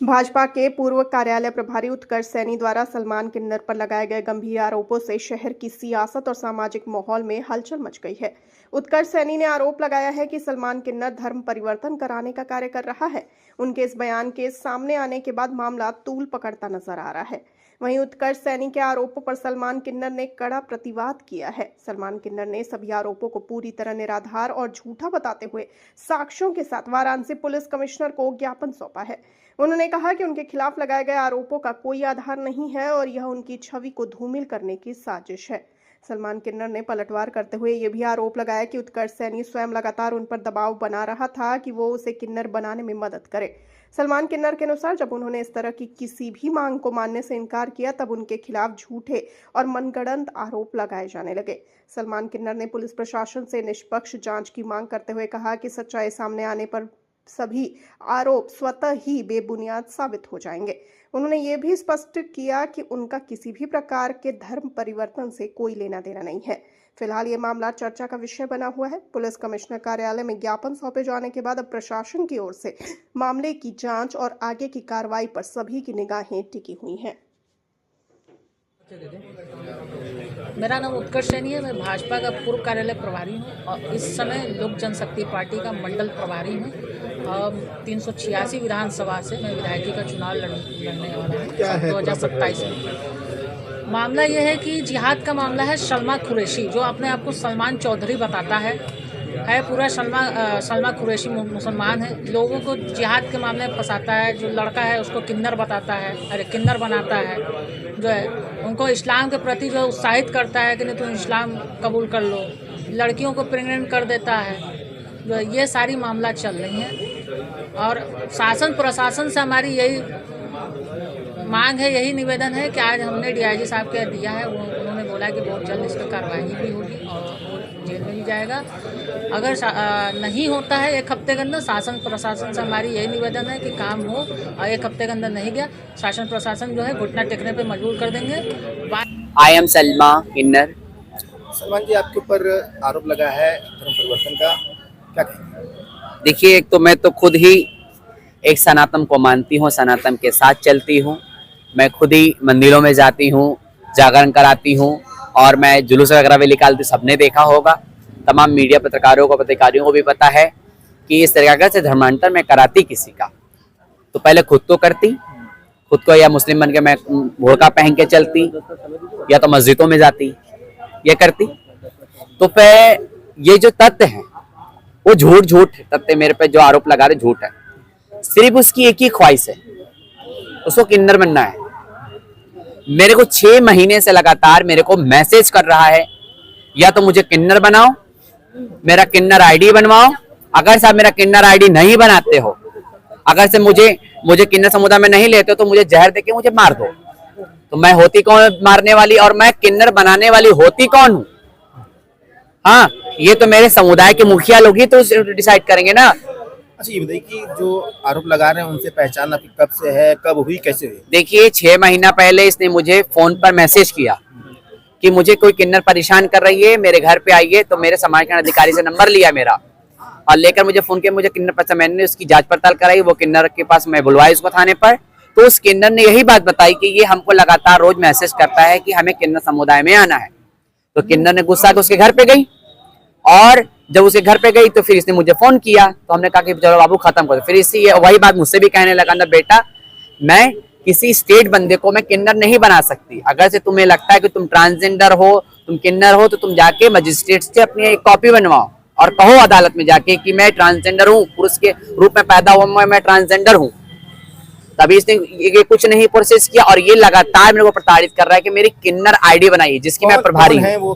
भाजपा के पूर्व कार्यालय प्रभारी उत्कर्ष सैनी द्वारा सलमान किन्नर पर लगाए गए गंभीर आरोपों से शहर की सियासत और सामाजिक माहौल में हलचल मच गई है। उत्कर्ष सैनी ने आरोप लगाया है कि सलमान किन्नर धर्म परिवर्तन कराने का कार्य कर रहा है। उनके इस बयान के सामने आने के बाद मामला तूल पकड़ता नजर आ रहा है। वहीं उत्कर्ष सैनी के आरोपों पर सलमान किन्नर ने कड़ा प्रतिवाद किया है। सलमान किन्नर ने सभी आरोपों को पूरी तरह निराधार और झूठा बताते हुए साक्ष्यों के साथ वाराणसी पुलिस कमिश्नर को ज्ञापन सौंपा है। उन्होंने कहा कि उनके खिलाफ लगाए गए आरोपों का कोई आधार नहीं है और यह उनकी छवि को धूमिल करने की साजिश है। सलमान किन्नर ने पलटवार करते हुए यह भी आरोप लगाया कि उत्कर्ष सैनी स्वयं लगातार उन पर दबाव बना रहा था कि वो उसे किन्नर बनाने में मदद करे। सलमान किन्नर के अनुसार जब उन्होंने इस तरह की किसी भी मांग को मानने से इनकार किया तब उनके खिलाफ झूठे और मनगढ़ंत आरोप लगाए जाने लगे। सलमान किन्नर ने पुलिस प्रशासन से निष्पक्ष जांच की मांग करते हुए कहा कि सच्चाई सामने आने पर सभी आरोप स्वतः ही बेबुनियाद साबित हो जाएंगे। उन्होंने ये भी स्पष्ट किया कि उनका किसी भी प्रकार के धर्म परिवर्तन से कोई लेना देना नहीं है। फिलहाल ये मामला चर्चा का विषय बना हुआ है। पुलिस कमिश्नर कार्यालय में ज्ञापन सौंपे जाने के बाद अब प्रशासन की ओर से मामले की जांच और आगे की कार्रवाई पर सभी की निगाहें टिकी हुई हैं। मेरा नाम उत्कर्ष सैनी है। मैं भाजपा का पूर्व कार्यालय प्रभारी हूँ और इस समय लोक जनशक्ति पार्टी का मंडल प्रभारी हूँ। 386 विधानसभा से मैं विधायकी का चुनाव लड़ने वाला हूँ 2027 में। मामला यह है कि जिहाद का मामला है। सलमा कुरैशी जो अपने आप को सलमान चौधरी बताता है पूरा सलमा कुरैशी मुसलमान है। लोगों को जिहाद के मामले में फंसाता है। जो लड़का है उसको किन्नर बताता है, किन्नर बनाता है। जो है उनको इस्लाम के प्रति जो उत्साहित करता है कि नहीं तुम इस्लाम कबूल कर लो। लड़कियों को प्रेग्नेंट कर देता है। जो ये सारी मामला चल रही हैं और शासन प्रशासन से हमारी यही मांग है, यही निवेदन है कि आज हमने डीआईजी साहब के दिया है। उन्होंने बोला कि बहुत जल्द इस पर कार्रवाई भी होगी और वो जेल में भी जाएगा। अगर नहीं होता है 1 हफ्ते के अंदर, शासन प्रशासन से हमारी यही निवेदन है कि काम हो और 1 हफ्ते के अंदर नहीं गया शासन प्रशासन जो है घुटना टेकने पे मजबूर कर देंगे। आई एम सलमा किन्नर। सलमान जी, आपके ऊपर आरोप लगा है धर्म परिवर्तन का, क्या कहेंगे? देखिए, एक तो मैं तो खुद ही एक सनातन को मानती हूँ, सनातन के साथ चलती हूँ। मैं खुद ही मंदिरों में जाती हूँ, जागरण कराती हूँ और मैं जुलूस वगैरह भी निकालती। सबने देखा होगा, तमाम मीडिया पत्रकारों को पत्रकारियों को भी पता है कि इस तरीके से धर्मांतर मैं कराती किसी का तो पहले खुद तो करती, खुद को या मुस्लिम बन के मैं बुर्का पहन के चलती या तो मस्जिदों में जाती, ये करती। तो फिर ये जो तथ्य हैं वो झूठ तथ्य मेरे पे जो आरोप लगा रहे झूठ है। सिर्फ उसकी एक ही ख्वाहिश है, उसको किन्नर बनना है। मेरे को 6 महीने से लगातार मेरे को मैसेज कर रहा है या तो मुझे किन्नर बनाओ, मेरा किन्नर आईडी बनवाओ। अगर साहब मेरा किन्नर आईडी नहीं बनाते हो, अगर से मुझे किन्नर समुदाय में नहीं लेते हो तो मुझे जहर देके मुझे मार दो। तो मैं होती कौन मारने वाली और मैं किन्नर बनाने वाली होती कौन हूँ? हाँ, ये तो मेरे समुदाय के मुखिया लोग ही तो डिसाइड करेंगे ना। अच्छा, ये बताइए कि जो आरोप लगा रहे हैं उनसे पहचान आपकी कब से है, कब हुई, कैसे हुई? देखिए, 6 महीना पहले इसने मुझे फोन पर मैसेज किया कि मुझे कोई किन्नर परेशान कर रही है, मेरे घर पे आइए। तो मेरे समाज के अधिकारी से नंबर लिया मेरा और लेकर मुझे फोन किया। मुझे किन्नर पसंद, मैंने उसकी जांच पड़ताल कराई। वो किन्नर के पास मैं बुलवाई उसको थाने पर। तो उस किन्नर ने यही बात बताई कि ये हमको लगातार रोज मैसेज करता है कि हमें किन्नर समुदाय में आना है। तो किन्नर ने गुस्सा के उसके घर पे गई और जब उसके घर पे गई तो फिर इसने मुझे फोन किया। तो हमने कहा कि चलो बाबू खत्म कर दो। फिर इसी वही बात मुझसे भी कहने लगा, ना बेटा मैं किसी स्टेट बंदे को मैं किन्नर नहीं बना सकती। अगर से तुम्हें लगता है कि तुम ट्रांसजेंडर हो, तुम किन्नर हो, तो तुम जाके मजिस्ट्रेट से अपनी एक कॉपी बनवाओ और कहो अदालत में जाके कि मैं ट्रांसजेंडर हूँ, पुरुष के रूप में पैदा हुआ मैं ट्रांसजेंडर हूँ। तभी इसने ये कुछ नहीं प्रोसेस किया और ये लगातार मेरे को प्रताड़ित कर रहा है कि मेरी किन्नर आईडी बनाई जिसकी मैं प्रभारी हूँ।